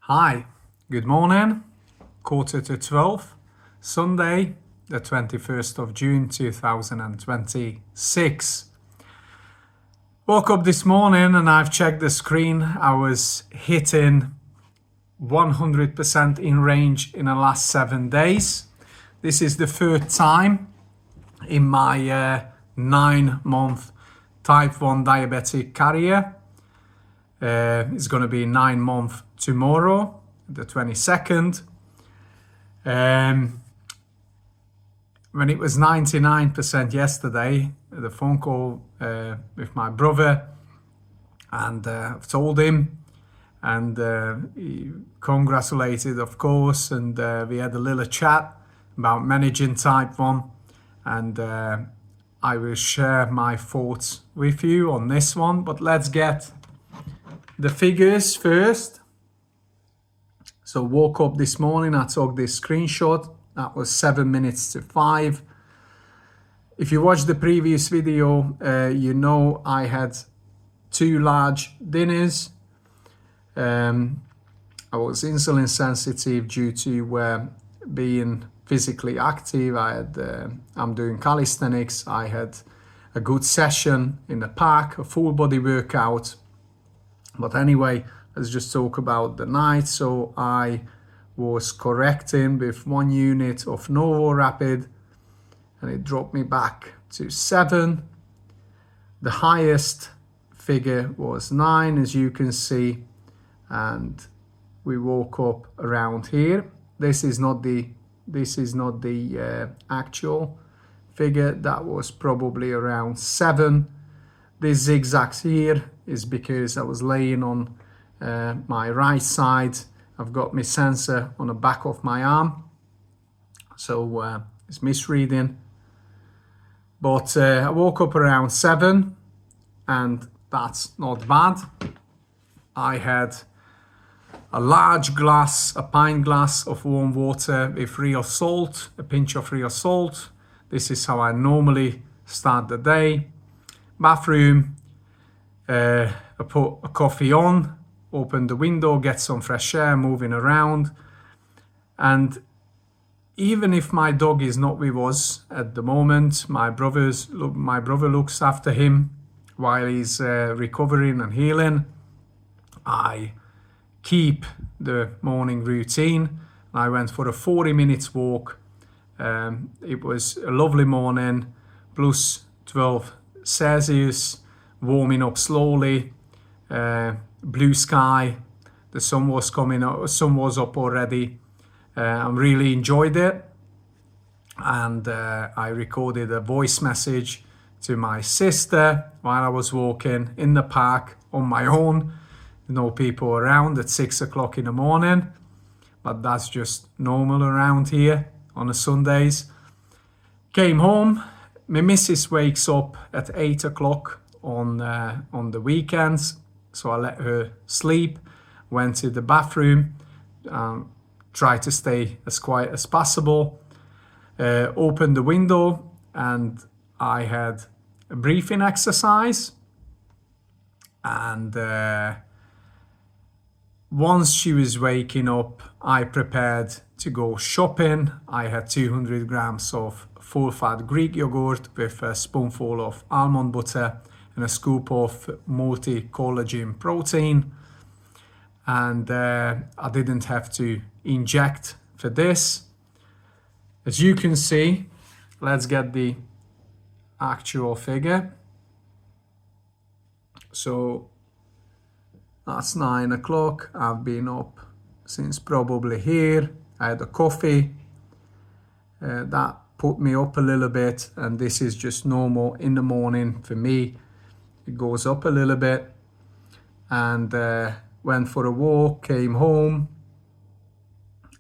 Hi, good morning, 11:45, Sunday, the 21st of June 2026. Woke up this morning and I've checked the screen. I was hitting 100% in range in the last 7 days. This is the third time in my 9-month type 1 diabetic career. It's going to be 9 months tomorrow, the 22nd. When it was 99% yesterday, the phone call with my brother, and I've told him, and he congratulated, of course, and we had a little chat about managing type 1, and I will share my thoughts with you on this one, but let's get the figures first. So woke up this morning, I took this screenshot. That was 7 minutes to 5. If you watched the previous video, you know I had 2 large dinners. I was insulin sensitive due to being physically active. I'm doing calisthenics. I had a good session in the park, a full body workout. But anyway, let's just talk about the night. So I was correcting with 1 unit of Novo Rapid, and it dropped me back to 7. The highest figure was 9, as you can see, and we woke up around here. This is not the actual figure. That was probably around 7. This zigzags here is because I was laying on my right side. I've got my sensor on the back of my arm, so it's misreading. But I woke up around 7, and that's not bad. I had a large glass, a pint glass of warm water with real salt, a pinch of real salt. This is how I normally start the day. Bathroom, I put a coffee on, open the window, get some fresh air, moving around. And even if my dog is not with us at the moment, my brother looks after him while he's recovering and healing. I keep the morning routine. I went for a 40 minutes walk. It was a lovely morning, plus 12 Celsius, warming up slowly, blue sky, the sun was coming up, sun was up already. I really enjoyed it, and I recorded a voice message to my sister while I was walking in the park on my own. No people around at 6 o'clock in the morning, but that's just normal around here on the Sundays. Came home. My missus wakes up at 8 o'clock on the weekends, so I let her sleep, went to the bathroom, tried to stay as quiet as possible, opened the window, and I had a breathing exercise. And once she was waking up, I prepared to go shopping. I had 200 grams of full-fat Greek yogurt with a spoonful of almond butter and a scoop of multi-collagen protein. And I didn't have to inject for this. As you can see, let's get the actual figure. So that's 9 o'clock. I've been up since probably here. I had a coffee. That put me up a little bit, and this is just normal in the morning for me. It goes up a little bit, and went for a walk, came home.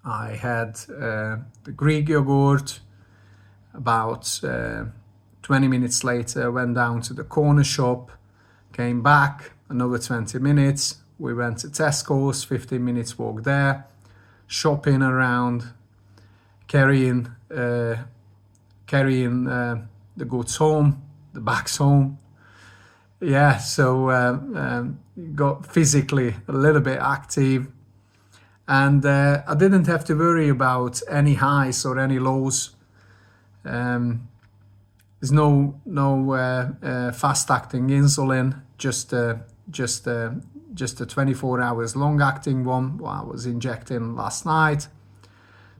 I had the Greek yogurt. About 20 minutes later, went down to the corner shop, came back, another 20 minutes. We went to Tesco's, 15 minutes walk there, shopping around, carrying the goods home, the bags home. Yeah, so got physically a little bit active, and I didn't have to worry about any highs or any lows. There's no fast-acting insulin, just a 24 hours long-acting one what I was injecting last night.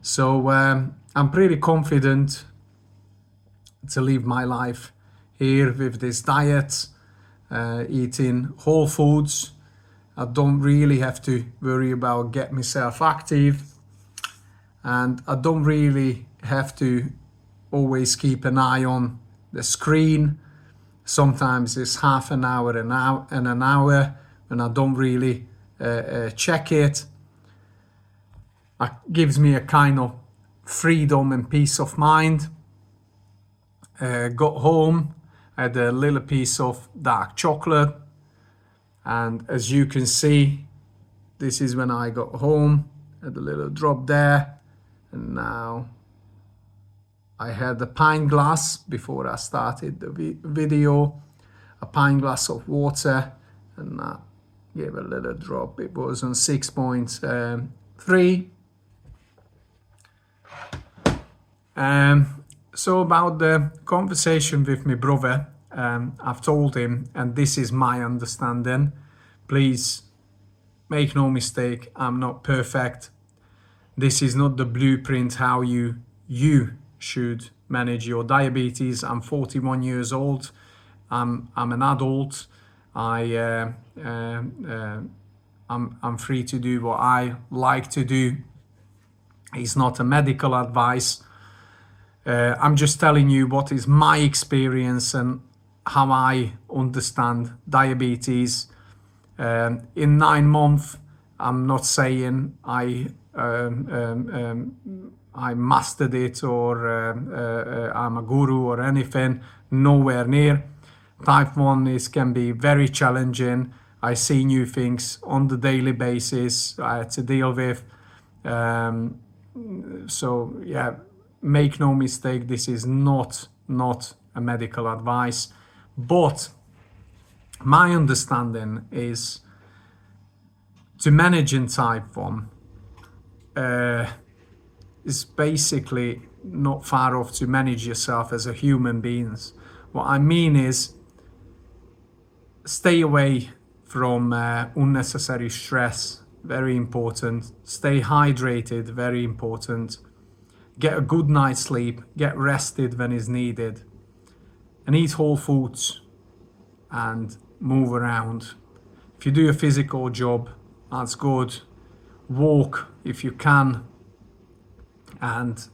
So I'm pretty confident to live my life here with this diet, eating whole foods. I don't really have to worry about get myself active, and I don't really have to always keep an eye on the screen. Sometimes it's half an hour and an hour and I don't really check it. It gives me a kind of freedom and peace of mind. Got home, I had a little piece of dark chocolate, and as you can see, this is when I got home. Had a little drop there, and now I had a pint glass before I started the video, a pint glass of water, and I gave a little drop. It was on 6.3. So about the conversation with my brother, I've told him, and this is my understanding, please make no mistake, I'm not perfect. This is not the blueprint how you should manage your diabetes. I'm 41 years old. I'm an adult. I'm free to do what I like to do. It's not a medical advice. I'm just telling you what is my experience and how I understand diabetes. In 9 months, I'm not saying I mastered it or I'm a guru or anything, nowhere near. Type 1 can be very challenging. I see new things on the daily basis I had to deal with. So yeah, make no mistake, this is not a medical advice, but my understanding is to managing type 1 is basically not far off to manage yourself as a human beings. What I mean is stay away from unnecessary stress, very important. Stay hydrated, very important. Get a good night's sleep, get rested when is needed, and eat whole foods and move around. If you do a physical job, that's good. Walk if you can, and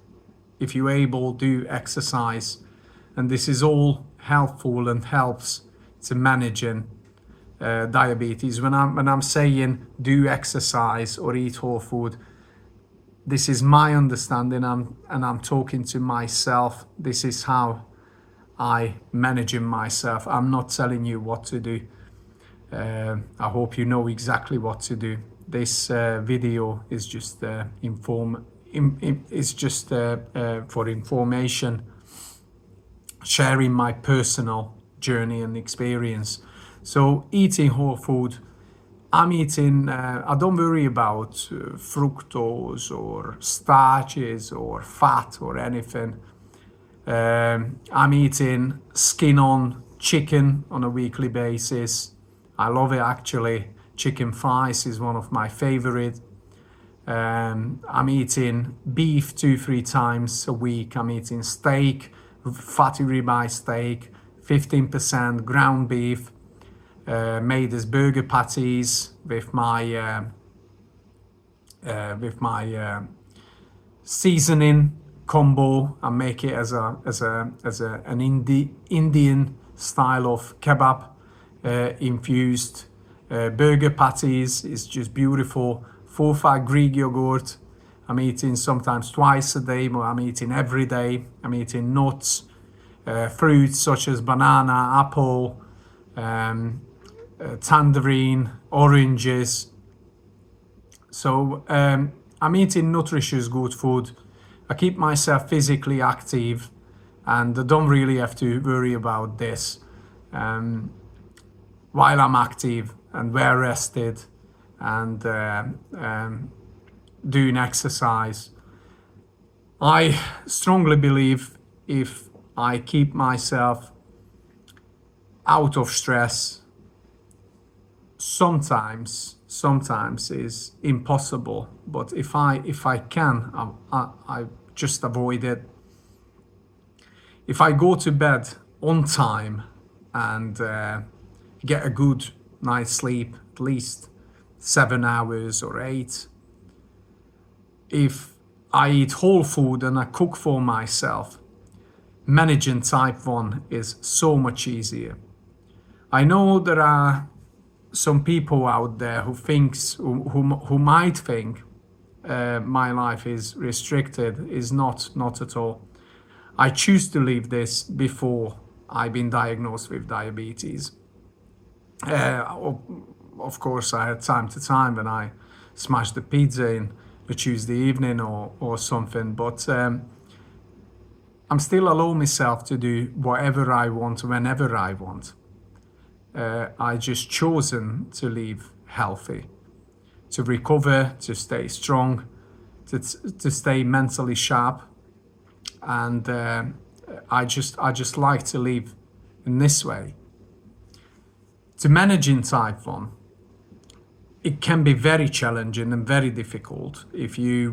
if you're able, do exercise. And this is all helpful and helps to managing diabetes. When I'm saying do exercise or eat whole food, this is my understanding, and I'm talking to myself. This is how I managing myself. I'm not telling you what to do. I hope you know exactly what to do. This video is just for information, sharing my personal journey and experience. So eating whole food, I'm eating, I don't worry about fructose or starches or fat or anything. I'm eating skin-on chicken on a weekly basis. I love it actually. Chicken thighs is one of my favorite. I'm eating beef 2-3 times a week. I'm eating steak, fatty ribeye steak, 15% ground beef, made as burger patties with my seasoning combo. I make it as an Indian style of kebab infused burger patties. It's just beautiful. Full fat Greek yogurt. I'm eating sometimes twice a day, but I'm eating every day. I'm eating nuts, fruits such as banana, apple, tangerine, oranges. So I'm eating nutritious good food. I keep myself physically active, and I don't really have to worry about this while I'm active and well rested, and doing exercise. I strongly believe if I keep myself out of stress, sometimes is impossible, but if I can, I just avoid it. If I go to bed on time and get a good night's sleep, at least 7 hours or 8, if I eat whole food and I cook for myself, managing type 1 is so much easier. I know there are some people out there who might think my life is restricted. Is not at all. I choose to leave this before I've been diagnosed with diabetes. Of course, I had time to time when I smashed the pizza in a Tuesday evening or something, but I'm still allowing myself to do whatever I want, whenever I want. I just chosen to live healthy, to recover, to stay strong, to stay mentally sharp, and I just like to live in this way. To managing type 1, it can be very challenging and very difficult. If you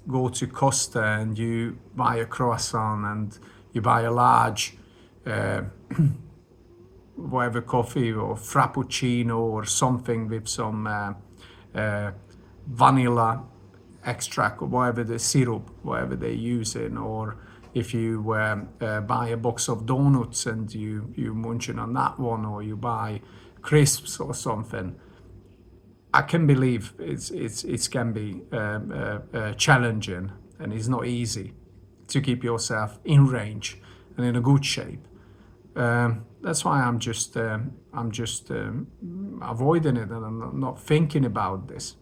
go to Costa and you buy a croissant and you buy a large whatever coffee or frappuccino or something with some vanilla extract or whatever the syrup, whatever they're using, or if you buy a box of donuts and you munching on that one, or you buy crisps or something, I can believe it can be challenging, and it's not easy to keep yourself in range and in a good shape. That's why I'm just avoiding it, and I'm not thinking about this.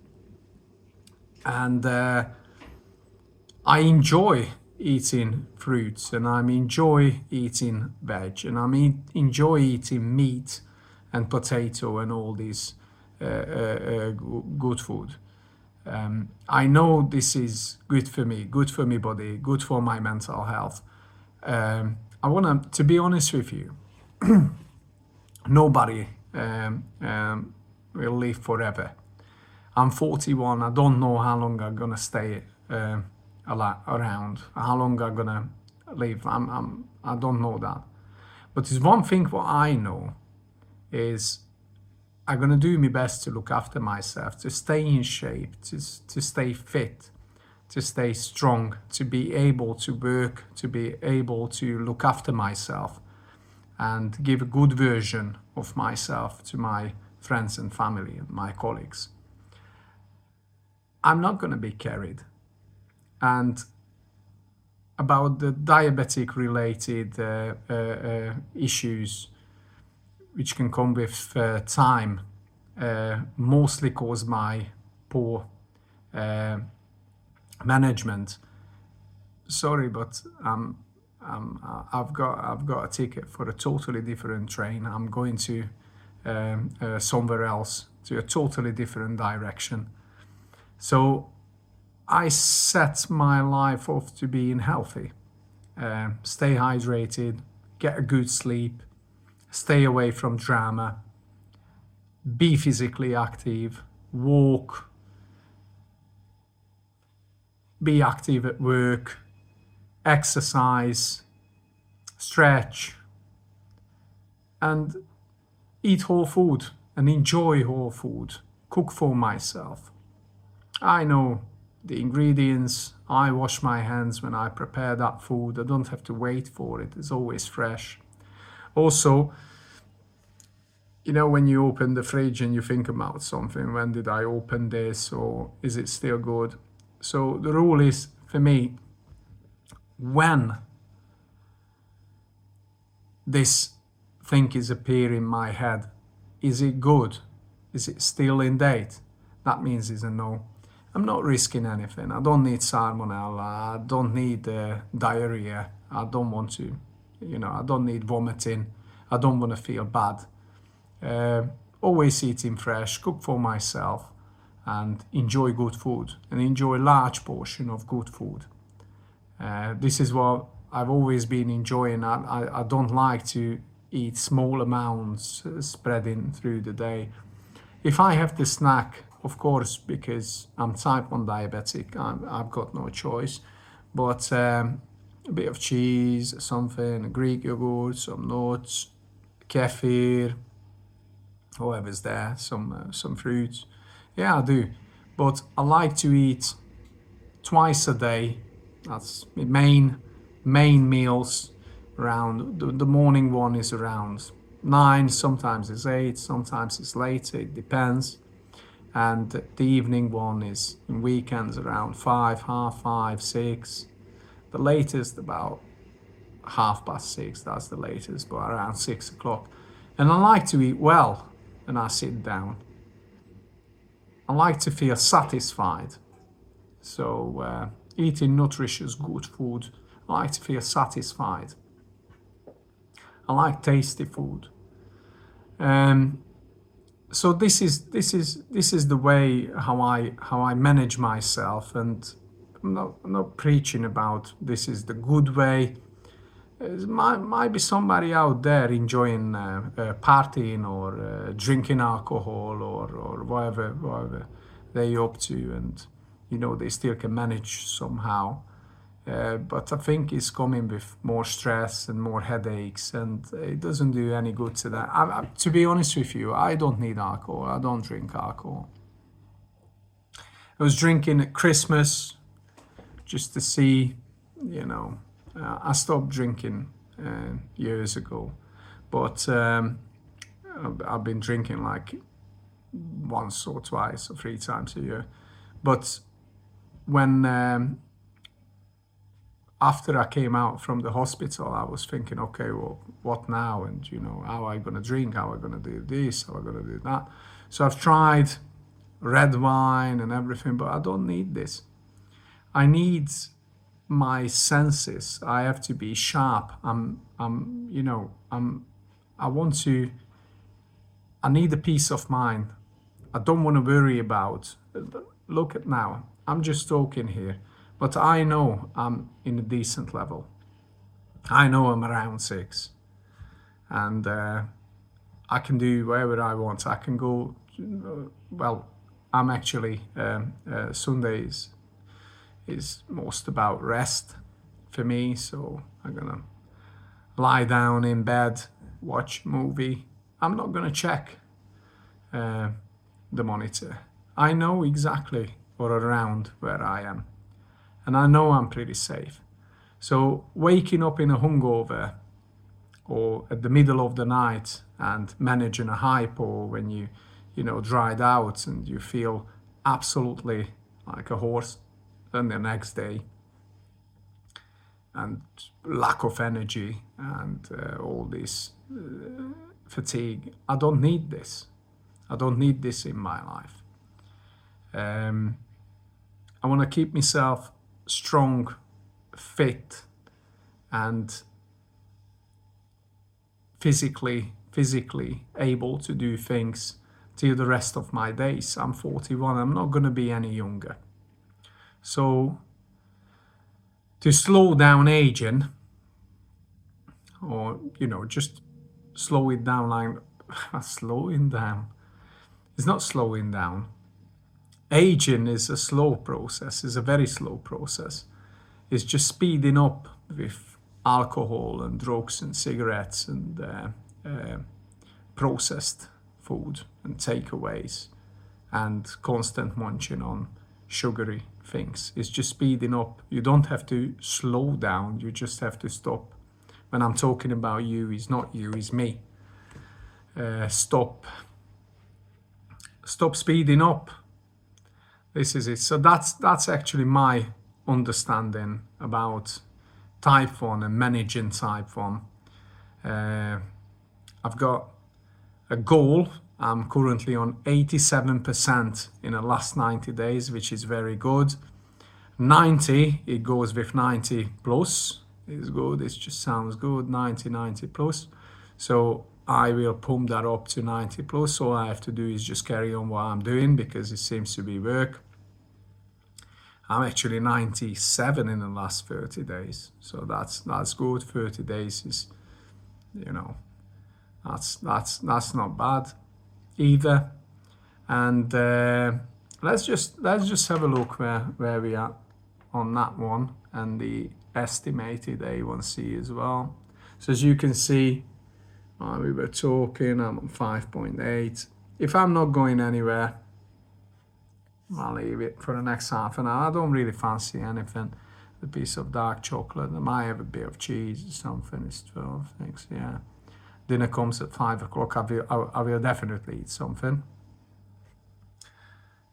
And I enjoy eating fruits, and I enjoy eating veg, and I enjoy eating meat and potato and all this good food. I know this is good for me, good for my body, good for my mental health. I want to be honest with you. Nobody will live forever. I'm 41. I don't know how long I'm gonna stay around. How long I'm gonna live. I don't know that. But there's one thing what I know is I'm gonna do my best to look after myself, to stay in shape, to stay fit, to stay strong, to be able to work, to be able to look after myself and give a good version of myself to my friends and family and my colleagues. I'm not going to be carried. And about the diabetic related issues which can come with time, mostly caused by poor management. Sorry, but I've got a ticket for a totally different train. I'm going to somewhere else, to a totally different direction. So I set my life off to being healthy, stay hydrated, get a good sleep, stay away from drama, be physically active, walk, be active at work, exercise, stretch, and eat whole food and enjoy whole food, cook for myself. I know the ingredients, I wash my hands when I prepare that food, I don't have to wait for it, it's always fresh. Also, you know, when you open the fridge and you think about something, when did I open this, or is it still good? So the rule is, for me, when this thing is appearing in my head, is it good? Is it still in date? That means it's a no. I'm not risking anything. I don't need salmonella. I don't need diarrhea. I don't want to, I don't need vomiting. I don't want to feel bad. Always eating fresh, cook for myself, and enjoy good food and enjoy large portion of good food. This is what I've always been enjoying. I don't like to eat small amounts spreading through the day. If I have the snack, of course, because I'm type 1 diabetic, I've got no choice. But a bit of cheese, something, Greek yogurt, some nuts, kefir, whatever's there, some fruits. Yeah, I do. But I like to eat twice a day. That's my main meals. Around the morning one is around 9, sometimes it's 8, sometimes it's later, it depends. And the evening one is in weekends around 5, half 5, 6. The latest about 6:30, that's the latest, but around 6 o'clock. And I like to eat well when I sit down. I like to feel satisfied. So eating nutritious, good food, I like to feel satisfied. I like tasty food. So this is the way how I manage myself, and I'm not preaching about this is the good way. There might be somebody out there enjoying partying or drinking alcohol or whatever they're up to, and they still can manage somehow. But I think it's coming with more stress and more headaches, and it doesn't do any good to that. To be honest with you, I don't need alcohol. I don't drink alcohol. I was drinking at Christmas just to see, I stopped drinking years ago, but I've been drinking like once or twice or 3 times a year. But when after I came out from the hospital, I was thinking, okay, well, what now? And how am I going to drink? How am I going to do this? How am I going to do that? So I've tried red wine and everything, but I don't need this. I need my senses. I have to be sharp. I need a peace of mind. I don't want to worry about, look at now, I'm just talking here, but I know I'm in a decent level. I know I'm around 6, and I can do whatever I want. I can go, I'm actually, Sundays is most about rest for me, so I'm gonna lie down in bed, watch a movie. I'm not gonna check the monitor. I know exactly or around where I am, and I know I'm pretty safe. So waking up in a hungover or at the middle of the night and managing a hypo when you dried out and you feel absolutely like a horse, and the next day, and lack of energy and all this fatigue. I don't need this. I don't need this in my life. I want to keep myself strong, fit, and physically able to do things till the rest of my days. I'm 41. I'm not going to be any younger. So to slow down aging, or just slow it down, like slowing down. It's not slowing down. Aging is a slow process. It's a very slow process. It's just speeding up with alcohol and drugs and cigarettes and processed food and takeaways and constant munching on sugary things. It's just speeding up. You don't have to slow down. You just have to stop. When I'm talking about you, it's not you, it's me. Stop speeding up. This is it. So that's actually my understanding about Type 1 and managing Type 1. I've got a goal. I'm currently on 87% in the last 90 days, which is very good. 90, it goes with 90 plus. It's good. It just sounds good. 90 plus. So I will pump that up to 90 plus. All I have to do is just carry on what I'm doing because it seems to be work. I'm actually 97 in the last 30 days, so that's good. 30 days is, you know, that's not bad either. And let's just have a look where we are on that one, and the estimated A1C as well. So as you can see, we were talking, I'm on 5.8. If I'm not going anywhere, I'll leave it for the next half an hour. I don't really fancy anything. A piece of dark chocolate. I might have a bit of cheese or something. It's 12 things, yeah. Dinner comes at 5 o'clock. I will definitely eat something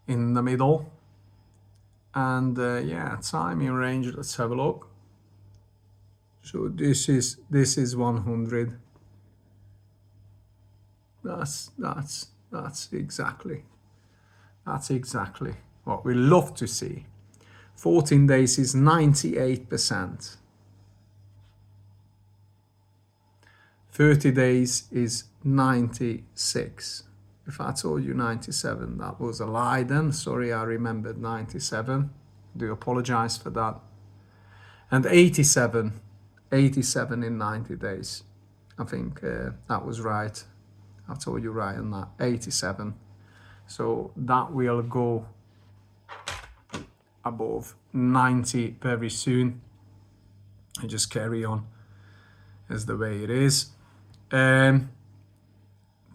in the middle. And yeah, timing range, let's have a look. So this is 100. That's exactly what we love to see. 14 days is 98%. 30 days is 96. If I told you 97, that was a lie then. Sorry, I remembered 97. Do apologize for that. And 87 in 90 days. I think that was right. I told you right on that. 87. So that will go above 90 very soon. And just carry on as the way it is.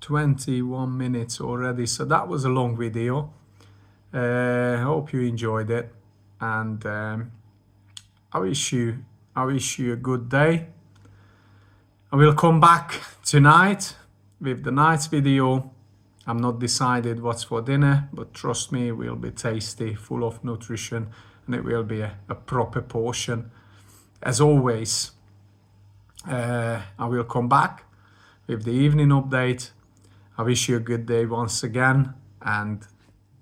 21 minutes already, so that was a long video. I hope you enjoyed it, and I wish you a good day. I will come back tonight with the night's video. I'm not decided what's for dinner, but trust me, it will be tasty, full of nutrition, and it will be a proper portion. As always, I will come back with the evening update. I wish you a good day once again, and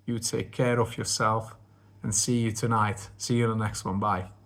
you take care of yourself, and see you tonight. See you in the next one. Bye.